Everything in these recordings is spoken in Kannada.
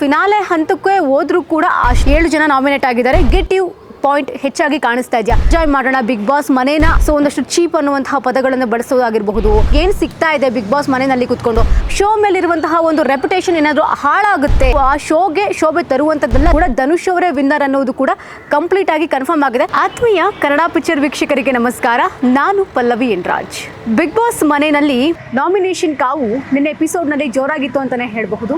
ಫಿನಾಲೆ ಹಂತಕ್ಕೆ ಹೋದ್ರೂ ಕೂಡ 7 ಜನ ನಾಮಿನೇಟ್ ಆಗಿದ್ದಾರೆ. ಗೆಟಿವ್ ಪಾಯಿಂಟ್ ಹೆಚ್ಚಾಗಿ ಕಾಣಿಸ್ತಾ ಇದೆಯಾ? ಎಂಜಾಯ್ ಮಾಡೋಣ ಬಿಗ್ ಬಾಸ್ ಮನೇನ. ಸೊ ಒಂದಷ್ಟು ಚೀಪ್ ಅನ್ನುವಂತಹ ಪದಗಳನ್ನು ಬಳಸೋದಾಗಿರಬಹುದು. ಏನ್ ಸಿಗ್ತಾ ಇದೆ ಬಿಗ್ ಬಾಸ್ ಮನೆಯಲ್ಲಿ ಕುತ್ಕೊಂಡು ಶೋ ಮೇಲಿರುವಂತಹ ಒಂದು ರೆಪ್ಯುಟೇಷನ್ ಏನಾದ್ರು ಹಾಳಾಗುತ್ತೆ, ಆ ಶೋಗೆ ಶೋಭೆ ತರುವಂತದ್ದೆಲ್ಲ ಕೂಡ ಧನುಷ್ ಅವರೇ ವಿನ್ನರ್ ಅನ್ನೋದು ಕೂಡ ಕಂಪ್ಲೀಟ್ ಆಗಿ ಕನ್ಫರ್ಮ್ ಆಗಿದೆ. ಆತ್ಮೀಯ ಕನ್ನಡ ಪಿಕ್ಚರ್ ವೀಕ್ಷಕರಿಗೆ ನಮಸ್ಕಾರ, ನಾನು Pallavi N Raj. Bigg Boss ಮನೆಯಲ್ಲಿ ನಾಮಿನೇಷನ್ ಕಾವು ನಿನ್ನೆ ಎಪಿಸೋಡ್ ನಲ್ಲಿ ಜೋರಾಗಿತ್ತು ಅಂತಾನೆ ಹೇಳಬಹುದು.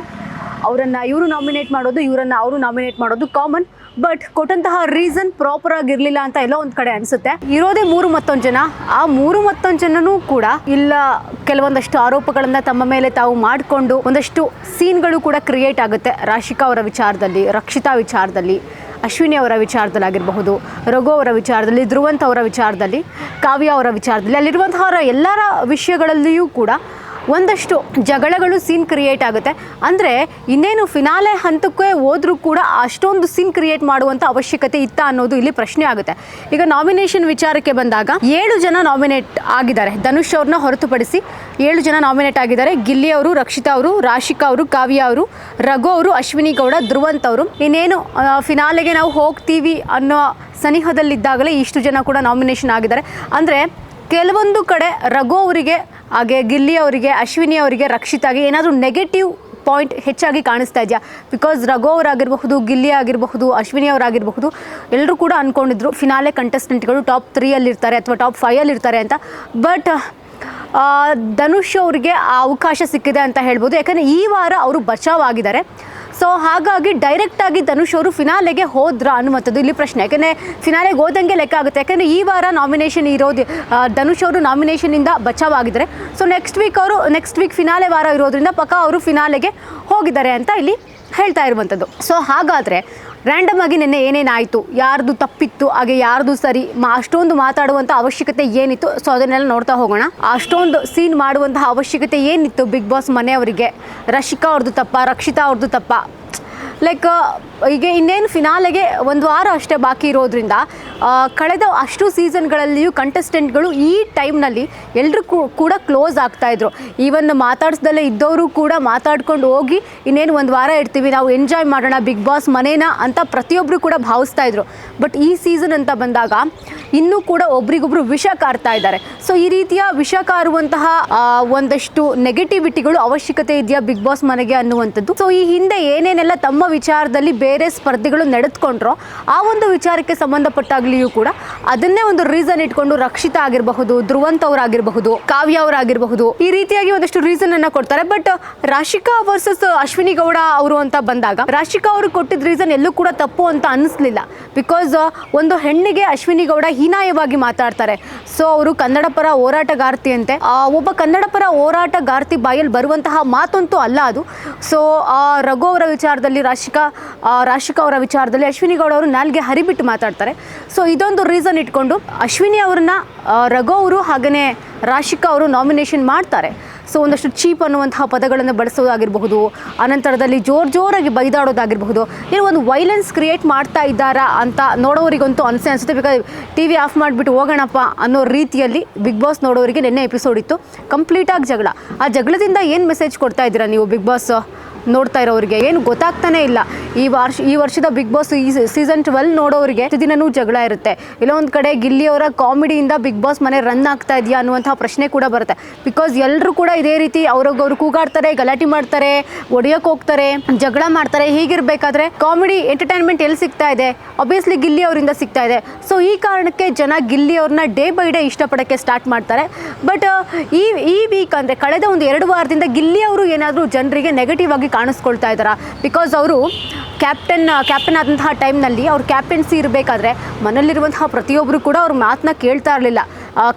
ಅವರನ್ನ ಇವರು ನಾಮಿನೇಟ್ ಮಾಡೋದು, ಇವರನ್ನ ಅವರು ನಾಮಿನೇಟ್ ಮಾಡೋದು ಕಾಮನ್. ಬಟ್ ಕೊಟ್ಟಂತಹ ರೀಸನ್ ಪ್ರಾಪರ್ ಆಗಿರ್ಲಿಲ್ಲ ಅಂತ ಎಲ್ಲೋ ಒಂದ್ ಕಡೆ ಅನ್ಸುತ್ತೆ. ಇರೋದೇ 3 ಮತ್ತೊಂದು ಜನ. ಆ 3 ಮತ್ತೊಂದು ಜನನೂ ಕೂಡ ಇಲ್ಲ ಕೆಲವೊಂದಷ್ಟು ಆರೋಪಗಳನ್ನ ತಮ್ಮ ಮೇಲೆ ತಾವು ಮಾಡಿಕೊಂಡು ಒಂದಷ್ಟು ಸೀನ್ಗಳು ಕೂಡ ಕ್ರಿಯೇಟ್ ಆಗುತ್ತೆ. ರಾಶಿಕಾ ಅವರ ವಿಚಾರದಲ್ಲಿ, ರಕ್ಷಿತಾ ವಿಚಾರದಲ್ಲಿ, ಅಶ್ವಿನಿ ಅವರ ವಿಚಾರದಲ್ಲಾಗಿರಬಹುದು, ರಘು ಅವರ ವಿಚಾರದಲ್ಲಿ, ಧ್ರುವಂತ್ ಅವರ ವಿಚಾರದಲ್ಲಿ, ಕಾವ್ಯ ಅವರ ವಿಚಾರದಲ್ಲಿ, ಅಲ್ಲಿರುವಂತಹ ಎಲ್ಲರ ವಿಷಯಗಳಲ್ಲಿಯೂ ಕೂಡ ಒಂದಷ್ಟು ಜಗಳಗಳು ಸೀನ್ ಕ್ರಿಯೇಟ್ ಆಗುತ್ತೆ. ಅಂದರೆ ಇನ್ನೇನು ಫಿನಾಲೆ ಹಂತಕ್ಕೆ ಹೋದ್ರೂ ಕೂಡ ಅಷ್ಟೊಂದು ಸೀನ್ ಕ್ರಿಯೇಟ್ ಮಾಡುವಂಥ ಅವಶ್ಯಕತೆ ಇತ್ತ ಅನ್ನೋದು ಇಲ್ಲಿ ಪ್ರಶ್ನೆ ಆಗುತ್ತೆ. ಈಗ ನಾಮಿನೇಷನ್ ವಿಚಾರಕ್ಕೆ ಬಂದಾಗ 7 ಜನ ನಾಮಿನೇಟ್ ಆಗಿದ್ದಾರೆ. ಧನುಷ್ ಅವ್ರನ್ನ ಹೊರತುಪಡಿಸಿ 7 ಜನ ನಾಮಿನೇಟ್ ಆಗಿದ್ದಾರೆ. ಗಿಲ್ಲಿ ಅವರು, ರಕ್ಷಿತಾ ಅವರು, ರಾಶಿಕಾ ಅವರು, ಕಾವ್ಯ ಅವರು, ರಘು ಅವರು, ಅಶ್ವಿನಿ ಗೌಡ, ಧ್ರುವಂತ್ ಅವರು. ಇನ್ನೇನು ಫಿನಾಲೆಗೆ ನಾವು ಹೋಗ್ತೀವಿ ಅನ್ನೋ ಸನಿಹದಲ್ಲಿದ್ದಾಗಲೇ ಇಷ್ಟು ಜನ ಕೂಡ ನಾಮಿನೇಷನ್ ಆಗಿದ್ದಾರೆ. ಅಂದರೆ ಕೆಲವೊಂದು ಕಡೆ ರಘು ಅವರಿಗೆ, ಹಾಗೆ ಗಿಲ್ಲಿ ಅವರಿಗೆ, ಅಶ್ವಿನಿ ಅವರಿಗೆ, ರಕ್ಷಿತಾಗೆ ಏನಾದರೂ ನೆಗೆಟಿವ್ ಪಾಯಿಂಟ್ ಹೆಚ್ಚಾಗಿ ಕಾಣಿಸ್ತಾ ಇದೆಯಾ? ಬಿಕಾಸ್ ರಘು ಅವರಾಗಿರಬಹುದು, ಗಿಲ್ಲಿ ಆಗಿರಬಹುದು, ಅಶ್ವಿನಿ ಅವರಾಗಿರಬಹುದು, ಎಲ್ಲರೂ ಕೂಡ ಅಂದ್ಕೊಂಡಿದ್ರು ಫಿನಾಲೆ ಕಂಟೆಸ್ಟೆಂಟ್ಗಳು ಟಾಪ್ 3ಯಲ್ಲಿರ್ತಾರೆ ಅಥವಾ ಟಾಪ್ 5ಯಲ್ಲಿರ್ತಾರೆ ಅಂತ. ಬಟ್ ಧನುಷ್ ಅವರಿಗೆ ಆ ಅವಕಾಶ ಸಿಕ್ಕಿದೆ ಅಂತ ಹೇಳ್ಬೋದು. ಯಾಕಂದರೆ ಈ ವಾರ ಅವರು ಬಚಾವಾಗಿದ್ದಾರೆ. ಸೊ ಹಾಗಾಗಿ ಡೈರೆಕ್ಟಾಗಿ ಧನುಷ್ ಅವರು ಫಿನಾಲೆಗೆ ಹೋದ್ರ ಅನ್ನುವಂಥದ್ದು ಇಲ್ಲಿ ಪ್ರಶ್ನೆ. ಯಾಕೆಂದರೆ ಫಿನಾಲೆಗೆ ಹೋದಂಗೆ ಲೆಕ್ಕ ಆಗುತ್ತೆ. ಯಾಕೆಂದರೆ ಈ ವಾರ ನಾಮಿನೇಷನ್ ಇರೋದು, ಧನುಷ್ ಅವರು ನಾಮಿನೇಷನಿಂದ ಬಚಾವಾಗಿದ್ದಾರೆ. ಸೊ ನೆಕ್ಸ್ಟ್ ವೀಕ್ ಫಿನಾಲೆ ವಾರ ಇರೋದ್ರಿಂದ ಪಕ್ಕ ಅವರು ಫಿನಾಲೆಗೆ ಹೋಗಿದ್ದಾರೆ ಅಂತ ಇಲ್ಲಿ ಹೇಳ್ತಾ ಇರುವಂಥದ್ದು. ಸೊ ಹಾಗಾದರೆ ರ್ಯಾಂಡಮ್ ಆಗಿ ನಿನ್ನೆ ಏನೇನಾಯಿತು, ಯಾರ್ದು ತಪ್ಪಿತ್ತು, ಹಾಗೆ ಯಾರ್ದು ಸರಿ, ಅಷ್ಟೊಂದು ಮಾತಾಡುವಂಥ ಅವಶ್ಯಕತೆ ಏನಿತ್ತು? ಸೊ ಅದನ್ನೆಲ್ಲ ನೋಡ್ತಾ ಹೋಗೋಣ. ಅಷ್ಟೊಂದು ಸೀನ್ ಮಾಡುವಂತಹ ಅವಶ್ಯಕತೆ ಏನಿತ್ತು ಬಿಗ್ ಬಾಸ್ ಮನೆಯವರಿಗೆ? ರಾಶಿಕಾ ಅವ್ರದ್ದು ತಪ್ಪ, ರಕ್ಷಿತಾ ಅವ್ರದ್ದು ತಪ್ಪ? ಲೈಕ್ ಈಗ ಇನ್ನೇನು ಫಿನಾಲೆಗೆ 1 ವಾರ ಅಷ್ಟೇ ಬಾಕಿ ಇರೋದ್ರಿಂದ ಕಳೆದ ಅಷ್ಟು ಸೀಸನ್ಗಳಲ್ಲಿಯೂ ಕಂಟೆಸ್ಟೆಂಟ್ಗಳು ಈ ಟೈಮ್ನಲ್ಲಿ ಎಲ್ಲರೂ ಕೂಡ ಕ್ಲೋಸ್ ಆಗ್ತಾಯಿದ್ರು. ಈವನ್ ಮಾತಾಡಿಸ್ದಲ್ಲೇ ಇದ್ದವರು ಕೂಡ ಮಾತಾಡ್ಕೊಂಡು ಹೋಗಿ ಇನ್ನೇನು 1 ವಾರ ಇರ್ತೀವಿ, ನಾವು ಎಂಜಾಯ್ ಮಾಡೋಣ ಬಿಗ್ ಬಾಸ್ ಮನೇನ ಅಂತ ಪ್ರತಿಯೊಬ್ಬರು ಕೂಡ ಭಾವಿಸ್ತಾಯಿದ್ರು. ಬಟ್ ಈ ಸೀಸನ್ ಅಂತ ಬಂದಾಗ ಇನ್ನೂ ಕೂಡ ಒಬ್ರಿಗೊಬ್ರು ವಿಷ ಕಾರ್ತಾ ಇದ್ದಾರೆ. ಸೊ ಈ ರೀತಿಯ ವಿಷ ಕಾರುವಂತಹ ಒಂದಷ್ಟು ನೆಗೆಟಿವಿಟಿಗಳು ಅವಶ್ಯಕತೆ ಇದೆಯಾ ಬಿಗ್ ಬಾಸ್ ಮನೆಗೆ ಅನ್ನುವಂಥದ್ದು. ಸೊ ಈ ಹಿಂದೆ ಏನೇನೆಲ್ಲ ತಮ್ಮ ವಿಚಾರದಲ್ಲಿ ಬೇರೆ ಸ್ಪರ್ಧಿಗಳು ನಡೆದುಕೊಂಡ್ರೋ ಆ ಒಂದು ವಿಚಾರಕ್ಕೆ ಸಂಬಂಧಪಟ್ಟಾಗ್ಲಿಯೂ ಕೂಡ ಅದನ್ನೇ ಒಂದು ರೀಸನ್ ಇಟ್ಕೊಂಡು ರಕ್ಷಿತಾ ಆಗಿರಬಹುದು, ಧ್ರುವಂತ್ ಅವರಾಗಿರಬಹುದು, ಕಾವ್ಯ ಅವರಾಗಿರಬಹುದು, ಈ ರೀತಿಯಾಗಿ ಒಂದಷ್ಟು ರೀಸನ್ ಅನ್ನ ಕೊಡ್ತಾರೆ. ಬಟ್ ರಾಶಿಕಾ ವರ್ಸಸ್ ಅಶ್ವಿನಿ ಗೌಡ ಅವರು ಅಂತ ಬಂದಾಗ ರಾಶಿಕಾ ಅವರು ಕೊಟ್ಟಿದ್ದ ರೀಸನ್ ಎಲ್ಲೂ ಕೂಡ ತಪ್ಪು ಅಂತ ಅನಿಸ್ಲಿಲ್ಲ. ಬಿಕಾಸ್ ಒಂದು ಹೆಣ್ಣಿಗೆ ಅಶ್ವಿನಿ ಗೌಡ ಹೀನಾಯವಾಗಿ ಮಾತಾಡ್ತಾರೆ. ಸೊ ಅವರು ಕನ್ನಡ ಪರ ಹೋರಾಟಗಾರ್ತಿ ಅಂತೆ. ಒಬ್ಬ ಕನ್ನಡ ಪರ ಹೋರಾಟಗಾರ್ತಿ ಬಾಯಲ್ಲಿ ಬರುವಂತಹ ಮಾತಂತೂ ಅಲ್ಲ ಅದು. ಸೊ ರಘು ಅವರ ವಿಚಾರದಲ್ಲಿ, ರಾಶಿಕಾ ಅವರ ವಿಚಾರದಲ್ಲಿ ಅಶ್ವಿನಿ ಗೌಡ ಅವರು ನಾಲ್ಗೆ ಹರಿಬಿಟ್ಟು ಮಾತಾಡ್ತಾರೆ. ಸೊ ಇದೊಂದು ರೀಸನ್ ಇಟ್ಕೊಂಡು ಅಶ್ವಿನಿ ಅವ್ರನ್ನ ರಘು ಅವರು ಹಾಗೆಯೇ ರಾಶಿಕಾ ಅವರು ನಾಮಿನೇಷನ್ ಮಾಡ್ತಾರೆ. ಸೊ ಒಂದಷ್ಟು ಚೀಪ್ ಅನ್ನುವಂತಹ ಪದಗಳನ್ನು ಬಳಸೋದಾಗಿರಬಹುದು, ಅನಂತರದಲ್ಲಿ ಜೋರಾಗಿ ಬೈದಾಡೋದಾಗಿರಬಹುದು, ಏನೋ ಒಂದು ವೈಲೆನ್ಸ್ ಕ್ರಿಯೇಟ್ ಮಾಡ್ತಾ ಇದ್ದಾರಾ ಅಂತ ನೋಡೋರಿಗಂತೂ ಅನಿಸುತ್ತೆ. ಬಿಕಾಸ್ TV ಆಫ್ ಮಾಡಿಬಿಟ್ಟು ಹೋಗೋಣಪ್ಪ ಅನ್ನೋ ರೀತಿಯಲ್ಲಿ ಬಿಗ್ ಬಾಸ್ ನೋಡೋರಿಗೆ ನಿನ್ನೆ ಎಪಿಸೋಡ್ ಇತ್ತು. ಕಂಪ್ಲೀಟಾಗಿ ಜಗಳ. ಆ ಜಗಳದಿಂದ ಏನು ಮೆಸೇಜ್ ಕೊಡ್ತಾ ಇದ್ದೀರಾ ನೀವು ಬಿಗ್ ಬಾಸ್ ನೋಡ್ತಾ ಇರೋರಿಗೆ? ಏನು ಗೊತ್ತಾಗ್ತಾನೆ ಇಲ್ಲ. ಈ ವರ್ಷದ ಬಿಗ್ ಬಾಸ್ ಸೀಸನ್ 12 ನೋಡೋರಿಗೆ ದಿನನೂ ಜಗಳ ಇರುತ್ತೆ. ಇಲ್ಲ ಒಂದು ಕಡೆ ಗಿಲ್ಲಿಯವರ ಕಾಮಿಡಿಯಿಂದ ಬಿಗ್ ಬಾಸ್ ಮನೆ ರನ್ ಆಗ್ತಾ ಇದೆಯಾ ಅನ್ನುವಂತಹ ಪ್ರಶ್ನೆ ಕೂಡ ಬರುತ್ತೆ. ಬಿಕಾಸ್ ಎಲ್ಲರೂ ಕೂಡ ಇದೇ ರೀತಿ ಅವ್ರಿಗವ್ರು ಕೂಗಾಡ್ತಾರೆ, ಗಲಾಟೆ ಮಾಡ್ತಾರೆ, ಒಡೆಯೋಕೆ ಹೋಗ್ತಾರೆ, ಜಗಳ ಮಾಡ್ತಾರೆ. ಹೀಗಿರ್ಬೇಕಾದ್ರೆ ಕಾಮಿಡಿ ಎಂಟರ್ಟೈನ್ಮೆಂಟ್ ಎಲ್ಲಿ ಸಿಗ್ತಾ ಇದೆ? ಆಬ್ವಿಯಸ್ಲಿ ಗಿಲ್ಲಿ ಅವರಿಂದ ಸಿಗ್ತಾ ಇದೆ. ಸೊ ಈ ಕಾರಣಕ್ಕೆ ಜನ ಗಿಲ್ಲಿ ಅವ್ರನ್ನ ಡೇ ಬೈ ಡೇ ಇಷ್ಟಪಡೋಕ್ಕೆ ಸ್ಟಾರ್ಟ್ ಮಾಡ್ತಾರೆ. ಬಟ್ ಈ ವೀಕ್ ಅಂದರೆ ಕಳೆದ ಒಂದು 2 ವಾರದಿಂದ ಗಿಲ್ಲಿ ಅವರು ಏನಾದರೂ ಜನರಿಗೆ ನೆಗೆಟಿವ್ ಆಗಿ ಕಾಣಿಸ್ಕೊಳ್ತಾ ಇದ್ದಾರಾ? ಬಿಕಾಸ್ ಅವರು ಕ್ಯಾಪ್ಟನ್ ಆದಂತಹ ಟೈಮ್ನಲ್ಲಿ ಅವ್ರ ಕ್ಯಾಪ್ಟನ್ಸಿ ಇರಬೇಕಾದ್ರೆ ಮನೆಯಲ್ಲಿರುವಂತಹ ಪ್ರತಿಯೊಬ್ಬರು ಕೂಡ ಅವ್ರ ಮಾತನ್ನ ಕೇಳ್ತಾ ಇರಲಿಲ್ಲ.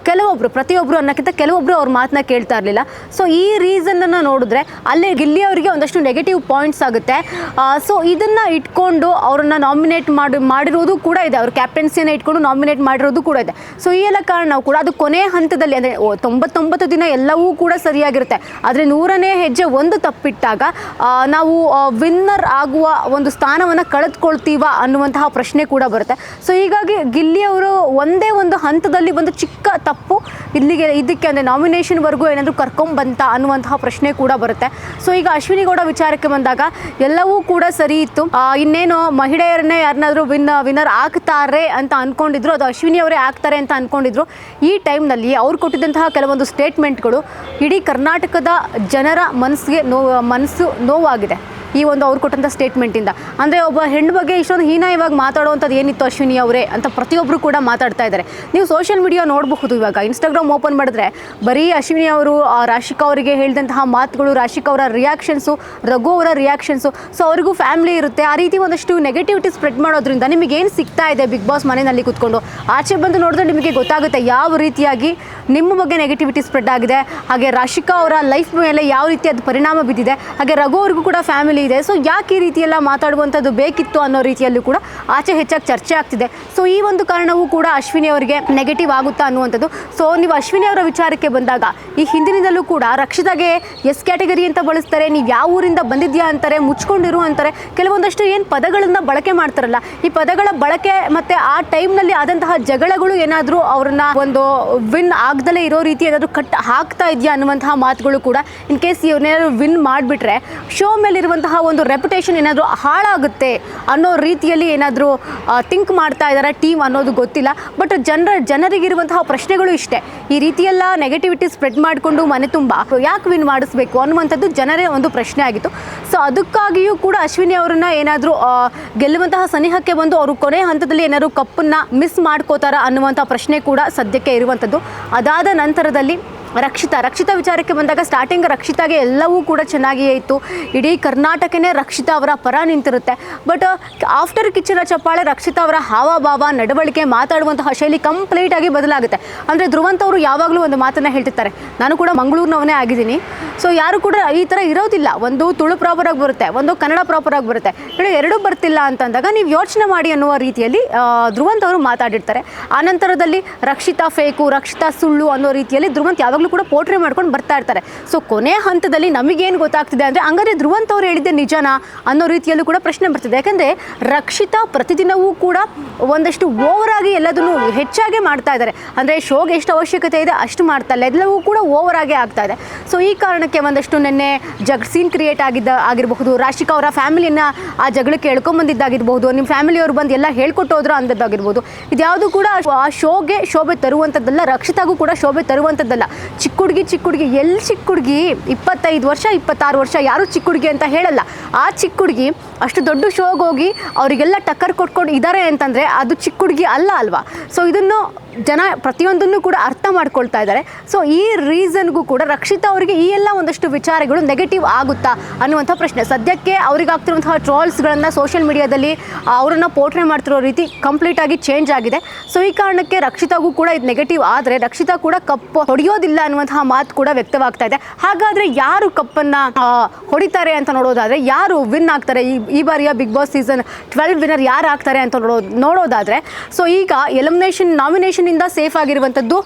ಪ್ರತಿಯೊಬ್ಬರು ಅನ್ನೋಕ್ಕಿಂತ ಕೆಲವೊಬ್ಬರು ಅವ್ರ ಮಾತನ್ನ ಕೇಳ್ತಾ ಇರಲಿಲ್ಲ. ಸೊ ಈ ರೀಸನನ್ನು ನೋಡಿದ್ರೆ ಅಲ್ಲೇ ಗಿಲ್ಲಿ ಅವರಿಗೆ ಒಂದಷ್ಟು ನೆಗೆಟಿವ್ ಪಾಯಿಂಟ್ಸ್ ಆಗುತ್ತೆ. ಸೊ ಇದನ್ನು ಇಟ್ಕೊಂಡು ಅವ್ರನ್ನ ನಾಮಿನೇಟ್ ಮಾಡಿರೋದು ಕೂಡ ಇದೆ. ಅವ್ರ ಕ್ಯಾಪ್ಟನ್ಸಿಯನ್ನು ಇಟ್ಕೊಂಡು ನಾಮಿನೇಟ್ ಮಾಡಿರೋದು ಕೂಡ ಇದೆ. ಸೊ ಈ ಎಲ್ಲ ಕಾರಣ ಕೂಡ ಅದು ಕೊನೆ ಹಂತದಲ್ಲಿ ಅಂದರೆ 99 ದಿನ ಎಲ್ಲವೂ ಕೂಡ ಸರಿಯಾಗಿರುತ್ತೆ. ಆದರೆ 100ನೇ ಹೆಜ್ಜೆ ಒಂದು ತಪ್ಪಿಟ್ಟಾಗ ನಾವು ವಿನ್ನರ್ ಆಗುವ ಒಂದು ಸ್ಥಾನವನ್ನು ಕಳೆದುಕೊಳ್ತೀವ ಅನ್ನುವಂತಹ ಪ್ರಶ್ನೆ ಕೂಡ ಬರುತ್ತೆ. ಸೊ ಹೀಗಾಗಿ ಗಿಲ್ಲಿ ಅವರು ಒಂದೇ ಒಂದು ಹಂತದಲ್ಲಿ ಒಂದು ಚಿಕ್ಕ ತಪ್ಪು ಇದಕ್ಕೆ ಅಂದರೆ ನಾಮಿನೇಷನ್ವರೆಗೂ ಏನಾದರೂ ಕರ್ಕೊಂಬಂತ ಅನ್ನುವಂತಹ ಪ್ರಶ್ನೆ ಕೂಡ ಬರುತ್ತೆ. ಸೊ ಈಗ ಅಶ್ವಿನಿ ಗೌಡ ವಿಚಾರಕ್ಕೆ ಬಂದಾಗ ಎಲ್ಲವೂ ಕೂಡ ಸರಿ ಇತ್ತು. ಇನ್ನೇನು ಮಹಿಳೆಯರನ್ನೇ ಯಾರನ್ನಾದರೂ ವಿನ್ನರ್ ಆಗ್ತಾರೆ ಅಂತ ಅಂದ್ಕೊಂಡಿದ್ರು, ಅದು ಅಶ್ವಿನಿ ಅವರೇ ಆಗ್ತಾರೆ ಅಂತ ಅಂದ್ಕೊಂಡಿದ್ರು. ಈ ಟೈಮ್ನಲ್ಲಿ ಅವ್ರು ಕೊಟ್ಟಿದ್ದಂತಹ ಕೆಲವೊಂದು ಸ್ಟೇಟ್ಮೆಂಟ್ಗಳು ಇಡೀ ಕರ್ನಾಟಕದ ಜನರ ಮನಸ್ಸು ನೋವಾಗಿದೆ. ಈ ಒಂದು ಅವ್ರು ಕೊಟ್ಟಂಥ ಸ್ಟೇಟ್ಮೆಂಟಿಂದ ಅಂದರೆ ಒಬ್ಬ ಹೆಣ್ಣು ಬಗ್ಗೆ ಇಷ್ಟೊಂದು ಹೀನಾಯವಾಗಿ ಮಾತಾಡುವಂಥದ್ದು ಏನಿತ್ತು ಅಶ್ವಿನಿ ಅವರೇ ಅಂತ ಪ್ರತಿಯೊಬ್ಬರು ಕೂಡ ಮಾತಾಡ್ತಾ ಇದ್ದಾರೆ. ನೀವು ಸೋಷಿಯಲ್ ಮೀಡಿಯಾ ನೋಡಬಹುದು, ಇವಾಗ ಇನ್ಸ್ಟಾಗ್ರಾಮ್ ಓಪನ್ ಮಾಡಿದ್ರೆ ಬರೀ ಅಶ್ವಿನಿ ಅವರು ರಾಶಿಕಾ ಅವರಿಗೆ ಹೇಳಿದಂತಹ ಮಾತುಗಳು, ರಾಶಿಕಾ ಅವರ ರಿಯಾಕ್ಷನ್ಸು, ರಘು ಅವರ ರಿಯಾಕ್ಷನ್ಸು. ಸೊ ಅವ್ರಿಗೂ ಫ್ಯಾಮಿಲಿ ಇರುತ್ತೆ. ಆ ರೀತಿ ಒಂದಷ್ಟು ನೆಗೆಟಿವಿಟಿ ಸ್ಪ್ರೆಡ್ ಮಾಡೋದ್ರಿಂದ ನಿಮಗೆ ಏನು ಸಿಗ್ತಾ ಇದೆ ಬಿಗ್ ಬಾಸ್ ಮನೆಯಲ್ಲಿ ಕೂತ್ಕೊಂಡು ಆಚೆ ಬಂದು ನೋಡಿದ್ರೆ ನಿಮಗೆ ಗೊತ್ತಾಗುತ್ತೆ ಯಾವ ರೀತಿಯಾಗಿ ನಿಮ್ಮ ಬಗ್ಗೆ ನೆಗೆಟಿವಿಟಿ ಸ್ಪ್ರೆಡ್ ಆಗಿದೆ. ಹಾಗೆ ರಾಶಿಕಾ ಅವರ ಲೈಫ್ ಮೇಲೆ ಯಾವ ರೀತಿ ಅದು ಪರಿಣಾಮ ಬಿದ್ದಿದೆ. ಹಾಗೆ ರಘು ಅವ್ರಿಗೂ ಕೂಡ ಫ್ಯಾಮಿಲಿ ಇದೆ. ಸೊ ಯಾಕೆ ಈ ರೀತಿಯೆಲ್ಲ ಮಾತಾಡುವಂಥದ್ದು ಬೇಕಿತ್ತು ಅನ್ನೋ ರೀತಿಯಲ್ಲೂ ಕೂಡ ಆಚೆ ಹೆಚ್ಚಾಗಿ ಚರ್ಚೆ ಆಗ್ತಿದೆ. ಸೊ ಈ ಒಂದು ಕಾರಣವೂ ಕೂಡ ಅಶ್ವಿನಿ ಅವರಿಗೆ ನೆಗೆಟಿವ್ ಆಗುತ್ತಾ ಅನ್ನುವಂಥದ್ದು. ಸೊ ನೀವು ಅಶ್ವಿನಿ ಅವರ ವಿಚಾರಕ್ಕೆ ಬಂದಾಗ ಈ ಹಿಂದಿನಿಂದಲೂ ಕೂಡ ರಕ್ಷಿತಾಗೆ ಎಸ್ ಕ್ಯಾಟಗರಿ ಅಂತ ಬಳಸ್ತಾರೆ, ನೀವು ಯಾವ ಊರಿಂದ ಬಂದಿದ್ಯಾ ಅಂತಾರೆ, ಮುಚ್ಕೊಂಡಿರು ಅಂತಾರೆ, ಕೆಲವೊಂದಷ್ಟು ಏನು ಪದಗಳನ್ನು ಬಳಕೆ ಮಾಡ್ತಾರಲ್ಲ, ಈ ಪದಗಳ ಬಳಕೆ ಮತ್ತು ಆ ಟೈಮ್ನಲ್ಲಿ ಆದಂತಹ ಜಗಳಗಳು ಏನಾದರೂ ಅವ್ರನ್ನ ಒಂದು ವಿನ್ ಆಗ್ದಲೇ ಇರೋ ರೀತಿ ಏನಾದರೂ ಕಟ್ ಹಾಕ್ತಾ ಇದೆಯಾ ಅನ್ನುವಂತಹ ಮಾತುಗಳು ಕೂಡ, ಇನ್ ಕೇಸ್ ಇವ್ರನ್ನೇನಾದ್ರು ವಿನ್ ಮಾಡಿಬಿಟ್ರೆ ಶೋ ಮೇಲಿರುವಂತಹ ಒಂದು ರೆಪ್ಯುಟೇಷನ್ ಏನಾದರೂ ಹಾಳಾಗುತ್ತೆ ಅನ್ನೋ ರೀತಿಯಲ್ಲಿ ಏನಾದರೂ ಥಿಂಕ್ ಮಾಡ್ತಾ ಇದ್ದಾರೆ ಟೀಮ್ ಅನ್ನೋದು ಗೊತ್ತಿಲ್ಲ. ಬಟ್ ಜನರಿಗಿರುವಂತಹ ಪ್ರಶ್ನೆಗಳು ಇಷ್ಟೇ, ಈ ರೀತಿಯೆಲ್ಲ ನೆಗೆಟಿವಿಟಿ ಸ್ಪ್ರೆಡ್ ಮಾಡಿಕೊಂಡು ಮನೆ ತುಂಬ ಯಾಕೆ ವಿನ್ ಮಾಡಿಸ್ಬೇಕು ಅನ್ನುವಂಥದ್ದು ಜನರೇ ಒಂದು ಪ್ರಶ್ನೆ ಆಗಿತ್ತು. ಸೊ ಅದಕ್ಕಾಗಿಯೂ ಕೂಡ ಅಶ್ವಿನಿ ಅವರನ್ನ ಏನಾದರೂ ಗೆಲ್ಲುವಂತಹ ಸನಿಹಕ್ಕೆ ಬಂದು ಅವರು ಕೊನೆ ಹಂತದಲ್ಲಿ ಏನಾದರೂ ಕಪ್ಪನ್ನು ಮಿಸ್ ಮಾಡ್ಕೋತಾರ ಅನ್ನುವಂಥ ಪ್ರಶ್ನೆ ಕೂಡ ಸದ್ಯಕ್ಕೆ ಇರುವಂಥದ್ದು. ಅದಾದ ನಂತರದಲ್ಲಿ ರಕ್ಷಿತಾ ವಿಚಾರಕ್ಕೆ ಬಂದಾಗ ಸ್ಟಾರ್ಟಿಂಗ್ ರಕ್ಷಿತಾಗೆ ಎಲ್ಲವೂ ಕೂಡ ಚೆನ್ನಾಗಿಯೇ ಇತ್ತು. ಇಡೀ ಕರ್ನಾಟಕನೇ ರಕ್ಷಿತಾ ಅವರ ಪರ ನಿಂತಿರುತ್ತೆ. ಬಟ್ ಆಫ್ಟರ್ ಕಿಚ್ಚನ ಚಪ್ಪಾಳೆ ರಕ್ಷಿತಾ ಅವರ ಹಾವಭಾವ, ನಡವಳಿಕೆ, ಮಾತಾಡುವಂತಹ ಶೈಲಿ ಕಂಪ್ಲೀಟಾಗಿ ಬದಲಾಗುತ್ತೆ. ಅಂದರೆ ಧ್ರುವಂತ್ ಅವರು ಯಾವಾಗಲೂ ಒಂದು ಮಾತನ್ನು ಹೇಳ್ತಿರ್ತಾರೆ, ನಾನು ಕೂಡ ಮಂಗಳೂರಿನವನೇ ಆಗಿದ್ದೀನಿ. ಸೊ ಯಾರು ಕೂಡ ಈ ಥರ ಇರೋದಿಲ್ಲ. ಒಂದು ತುಳು ಪ್ರಾಪರಾಗಿ ಬರುತ್ತೆ, ಒಂದು ಕನ್ನಡ ಪ್ರಾಪರಾಗಿ ಬರುತ್ತೆ, ಎರಡೂ ಬರ್ತಿಲ್ಲ ಅಂತಂದಾಗ ನೀವು ಯೋಚನೆ ಮಾಡಿ ಅನ್ನುವ ರೀತಿಯಲ್ಲಿ ಧ್ರುವಂತ್ ಅವರು ಮಾತಾಡಿರ್ತಾರೆ. ಆನಂತರದಲ್ಲಿ ರಕ್ಷಿತಾ ಫೇಕು, ರಕ್ಷಿತಾ ಸುಳ್ಳು ಅನ್ನೋ ರೀತಿಯಲ್ಲಿ ಧ್ರುವಂತ್ ಯಾವಾಗ ಕೂಡ ಪೋಟ್ರೆ ಮಾಡ್ಕೊಂಡು ಬರ್ತಾ ಇರ್ತಾರೆ. ಸೊ ಕೊನೆ ಹಂತದಲ್ಲಿ ನಮಗೇನು ಗೊತ್ತಾಗ್ತಿದೆ ಅಂದರೆ ಹಂಗಾರೆ ಧ್ರುವಂತ್ ಅವ್ರು ಹೇಳಿದ್ದೆ ನಿಜನಾ ಅನ್ನೋ ರೀತಿಯಲ್ಲೂ ಕೂಡ ಪ್ರಶ್ನೆ ಬರ್ತಿದೆ. ಯಾಕಂದರೆ ರಕ್ಷಿತಾ ಪ್ರತಿದಿನವೂ ಕೂಡ ಒಂದಷ್ಟು ಓವರ್ ಆಗಿ ಎಲ್ಲದನ್ನು ಹೆಚ್ಚಾಗಿ ಮಾಡ್ತಾ ಇದ್ದಾರೆ. ಅಂದರೆ ಶೋಗೆ ಎಷ್ಟು ಅವಶ್ಯಕತೆ ಇದೆ ಅಷ್ಟು ಮಾಡ್ತಾ ಇಲ್ಲ, ಎಲ್ಲವೂ ಕೂಡ ಓವರ್ ಆಗೇ ಆಗ್ತಾ ಇದೆ. ಸೊ ಈ ಕಾರಣಕ್ಕೆ ಒಂದಷ್ಟು ನಿನ್ನೆ ಸೀನ್ ಕ್ರಿಯೇಟ್ ಆಗಿರಬಹುದು, ರಾಶಿಕಾ ಅವರ ಫ್ಯಾಮಿಲಿಯನ್ನು ಆ ಜಗಳಕ್ಕೆ ಎಳ್ಕೊಂಬಂದಿದ್ದಾಗಿರ್ಬೋದು, ನಿಮ್ಮ ಫ್ಯಾಮಿಲಿಯವರು ಬಂದು ಎಲ್ಲ ಹೇಳ್ಕೊಟ್ಟು ಹೋದ್ರು ಅಂದದ್ದಾಗಿರ್ಬೋದು, ಇದ್ಯಾವುದು ಕೂಡ ಆ ಶೋಗೆ ಶೋಭೆ ತರುವಂಥದ್ದಲ್ಲ, ರಕ್ಷಿತಾಗೂ ಕೂಡ ಶೋಭೆ ತರುವಂಥದ್ದಲ್ಲ. ಚಿಕ್ಕ ಹುಡುಗಿ ಎಲ್ಲಿ ಚಿಕ್ಕ ಹುಡುಗಿ, 25 ವರ್ಷ 26 ವರ್ಷ ಯಾರು ಚಿಕ್ಕ ಹುಡುಗಿ ಅಂತ ಹೇಳಲ್ಲ. ಆ ಚಿಕ್ಕ ಹುಡುಗಿ ಅಷ್ಟು ದೊಡ್ಡ ಶೋಗೆ ಹೋಗಿ ಅವರಿಗೆಲ್ಲ ಟಕ್ಕರ್ ಕೊಟ್ಕೊಂಡು ಇದ್ದಾರೆ ಅಂತಂದರೆ ಅದು ಚಿಕ್ಕ ಹುಡುಗಿ ಅಲ್ಲ ಅಲ್ವಾ. ಸೊ ಇದನ್ನು ಜನ ಪ್ರತಿಯೊಂದನ್ನು ಕೂಡ ಅರ್ಥ ಮಾಡ್ಕೊಳ್ತಾ ಇದ್ದಾರೆ. ಸೊ ಈ ರೀಸನ್ಗೂ ಕೂಡ ರಕ್ಷಿತಾ ಅವರಿಗೆ ಈ ಎಲ್ಲ ಒಂದಷ್ಟು ವಿಚಾರಗಳು ನೆಗೆಟಿವ್ ಆಗುತ್ತಾ ಅನ್ನುವಂಥ ಪ್ರಶ್ನೆ. ಸದ್ಯಕ್ಕೆ ಅವರಿಗಾಗ್ತಿರುವಂತಹ ಟ್ರಾಲ್ಸ್ಗಳನ್ನು ಸೋಷಿಯಲ್ ಮೀಡಿಯಾದಲ್ಲಿ ಅವರನ್ನು ಪೋಟ್ರೆ ಮಾಡ್ತಿರೋ ರೀತಿ ಕಂಪ್ಲೀಟಾಗಿ ಚೇಂಜ್ ಆಗಿದೆ. ಸೊ ಈ ಕಾರಣಕ್ಕೆ ರಕ್ಷಿತಾಗೂ ಕೂಡ ಇದು ನೆಗೆಟಿವ್ ಆದರೆ ರಕ್ಷಿತಾ ಕೂಡ ಕಪ್ ಹೊಡೆಯೋದಿಲ್ಲ ಅನ್ನುವಂತಹ ಮಾತು ಕೂಡ ವ್ಯಕ್ತವಾಗ್ತಾ ಇದೆ. ಹಾಗಾದರೆ ಯಾರು ಕಪ್ಪನ್ನು ಹೊಡಿತಾರೆ ಅಂತ ನೋಡೋದಾದರೆ, ಯಾರು ವಿನ್ ಆಗ್ತಾರೆ ಈ ಬಾರಿಯ ಬಿಗ್ ಬಾಸ್ ಸೀಸನ್ 12 ವಿನ್ನರ್ ಯಾರು ಆಗ್ತಾರೆ ಅಂತ ನೋಡೋದಾದರೆ, ಸೊ ಈಗ ನಾಮಿನೇಷನ್ ಇಂದ ಸೇಫ್ ಆಗಿರುವಂಥದ್ದು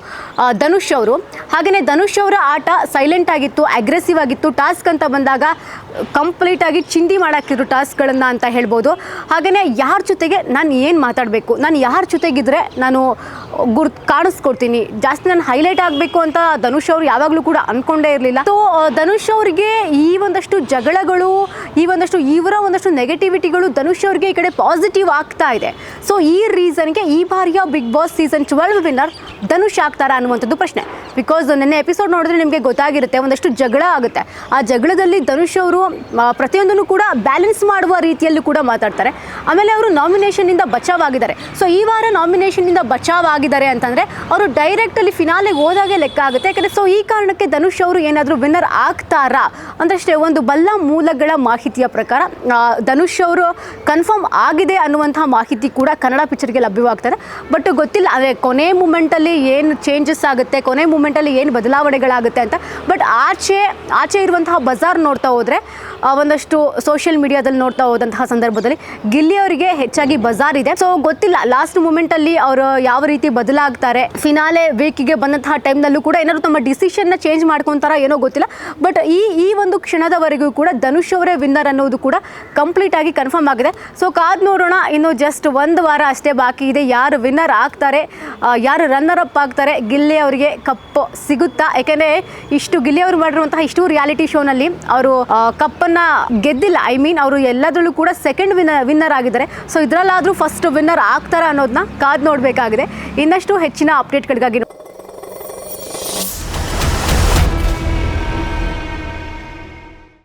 ಧನುಷ್ ಅವರು. ಹಾಗೆಯೇ ಧನುಷ್ ಅವರ ಆಟ ಸೈಲೆಂಟ್ ಆಗಿತ್ತು, ಅಗ್ರೆಸಿವ್ ಆಗಿತ್ತು. ಟಾಸ್ಕ್ ಅಂತ ಬಂದಾಗ ಕಂಪ್ಲೀಟಾಗಿ ಚಿಂದಿ ಮಾಡಾಕಿದ್ರು ಟಾಸ್ಕ್ಗಳನ್ನು ಅಂತ ಹೇಳ್ಬೋದು. ಹಾಗೆಯೇ ಯಾರ ಜೊತೆಗೆ ನಾನು ಏನು ಮಾತಾಡಬೇಕು, ನಾನು ಯಾರ ಜೊತೆಗಿದ್ರೆ ನಾನು ಕಾಣಿಸ್ಕೊಡ್ತೀನಿ, ಜಾಸ್ತಿ ನಾನು ಹೈಲೈಟ್ ಆಗಬೇಕು ಅಂತ ಧನುಷ್ ಅವರು ಯಾವಾಗಲೂ ಕೂಡ ಅಂದ್ಕೊಂಡೇ ಇರಲಿಲ್ಲ. ಸೊ ಧನುಷ್ ಅವರಿಗೆ ಈ ಒಂದಷ್ಟು ಜಗಳಗಳು, ಈ ಇವರ ಒಂದಷ್ಟು ನೆಗೆಟಿವಿಟಿಗಳು ಧನುಷ್ ಅವರಿಗೆ ಈ ಕಡೆ ಪಾಸಿಟಿವ್ ಆಗ್ತಾ ಇದೆ. ಸೊ ಈ ರೀಸನ್ಗೆ ಈ ಬಾರಿಯ Bigg Boss season 12 winner Dhanush ಆಗ್ತಾರಾ ಅನ್ನುವಂಥದ್ದು ಪ್ರಶ್ನೆ. ಬಿಕಾಸ್ ನೆನ್ನೆ ಎಪಿಸೋಡ್ ನೋಡಿದ್ರೆ ನಿಮಗೆ ಗೊತ್ತಾಗಿರುತ್ತೆ, ಒಂದಷ್ಟು ಜಗಳ ಆಗುತ್ತೆ. ಆ ಜಗಳದಲ್ಲಿ ಧನುಷ್ ಅವರು ಪ್ರತಿಯೊಂದನ್ನು ಕೂಡ ಬ್ಯಾಲೆನ್ಸ್ ಮಾಡುವ ರೀತಿಯಲ್ಲೂ ಕೂಡ ಮಾತಾಡ್ತಾರೆ. ಆಮೇಲೆ ಅವರು ನಾಮಿನೇಷನ್ನಿಂದ ಬಚಾವಾಗಿದ್ದಾರೆ. ಸೊ ಈ ವಾರ ನಾಮಿನೇಷನ್ನಿಂದ ಬಚಾವಾಗಿದ್ದಾರೆ ಅಂತಂದರೆ ಅವರು ಡೈರೆಕ್ಟಲ್ಲಿ ಫಿನಾಲೆಗೆ ಹೋದಾಗೆ ಲೆಕ್ಕ ಆಗುತ್ತೆ. ಯಾಕಂದರೆ ಸೊ ಈ ಕಾರಣಕ್ಕೆ ಧನುಷ್ ಅವರು ಏನಾದರೂ ವಿನ್ನರ್ ಆಗ್ತಾರಾ ಅಂದಷ್ಟೇ ಒಂದು ಬಲ್ಲ ಮೂಲಗಳ ಮಾಹಿತಿಯ ಪ್ರಕಾರ ಧನುಷ್ ಅವರು ಕನ್ಫರ್ಮ್ ಆಗಿದೆ ಅನ್ನುವಂಥ ಮಾಹಿತಿ ಕೂಡ ಕನ್ನಡ ಪಿಕ್ಚರ್ಗೆ ಲಭ್ಯವಾಗ್ತಾರೆ. ಬಟ್ ಗೊತ್ತಿಲ್ಲ ಅಂದರೆ ಕೊನೆ ಮೂಮೆಂಟಲ್ಲಿ ಏನು ಚೇಂಜಸ್ ಆಗುತ್ತೆ, ಕೊನೆ ಮೂಮೆಂಟಲ್ಲಿ ಏನು ಬದಲಾವಣೆಗಳಾಗುತ್ತೆ ಅಂತ. ಬಟ್ ಆಚೆ ಇರುವಂತಹ ಬಜಾರ್ ನೋಡ್ತಾ ಹೋದರೆ, ಒಂದಷ್ಟು ಸೋಷಿಯಲ್ ಮೀಡಿಯಾದಲ್ಲಿ ನೋಡ್ತಾ ಹೋದಂತಹ ಸಂದರ್ಭದಲ್ಲಿ ಗಿಲ್ಲಿ ಅವರಿಗೆ ಹೆಚ್ಚಾಗಿ ಬಜಾರ್ ಇದೆ. ಸೊ ಗೊತ್ತಿಲ್ಲ ಲಾಸ್ಟ್ ಮೂಮೆಂಟಲ್ಲಿ ಅವರು ಯಾವ ರೀತಿ ಬದಲಾಗ್ತಾರೆ. ಫಿನಾಲೆ ವೀಕಿಗೆ ಬಂದಂತಹ ಟೈಮ್ನಲ್ಲೂ ಕೂಡ ಏನಾದರೂ ತಮ್ಮ ಡಿಸಿಷನ್ನ ಚೇಂಜ್ ಮಾಡ್ಕೊತಾರ ಏನೋ ಗೊತ್ತಿಲ್ಲ. ಬಟ್ ಈ ಒಂದು ಕ್ಷಣದವರೆಗೂ ಕೂಡ ಧನುಷ್ ಅವರೇ ವಿನ್ನರ್ ಅನ್ನೋದು ಕೂಡ ಕಂಪ್ಲೀಟ್ ಆಗಿ ಕನ್ಫರ್ಮ್ ಆಗಿದೆ. ಸೊ ಕಾದ್ ನೋಡೋಣ, ಇನ್ನು ಜಸ್ಟ್ 1 ವಾರ ಅಷ್ಟೇ ಬಾಕಿ ಇದೆ. ಯಾರು ವಿನ್ನರ್ ಆಗ್ತಾರೆ, ಯಾರು ರನ್ನರ್ ರನ್ನರ್ ಅಪ್ ಆಗ್ತಾರೆ, ಗಿಲ್ಲಿ ಅವರಿಗೆ ಕಪ್ ಸಿಗುತ್ತಾ? ಯಾಕೆಂದರೆ ಇಷ್ಟು ಗಿಲ್ಲಿ ಅವರು ಮಾಡಿರುವಂತಹ ಇಷ್ಟು ರಿಯಾಲಿಟಿ ಶೋನಲ್ಲಿ ಅವರು ಕಪ್ಪನ್ನು ಗೆದ್ದಿಲ್ಲ. ಐ ಮೀನ್ ಅವರು ಎಲ್ಲದರಲ್ಲೂ ಕೂಡ ಸೆಕೆಂಡ್ ವಿನ್ನರ್ ಆಗಿದ್ದಾರೆ. ಸೊ ಇದರಲ್ಲಾದರೂ ಫಸ್ಟ್ ವಿನ್ನರ್ ಆಗ್ತಾರಾ ಅನ್ನೋದನ್ನ ಕಾದು ನೋಡಬೇಕಾಗಿದೆ. ಇನ್ನಷ್ಟು ಹೆಚ್ಚಿನ ಅಪ್ಡೇಟ್ಗಳಿಗಾಗಿ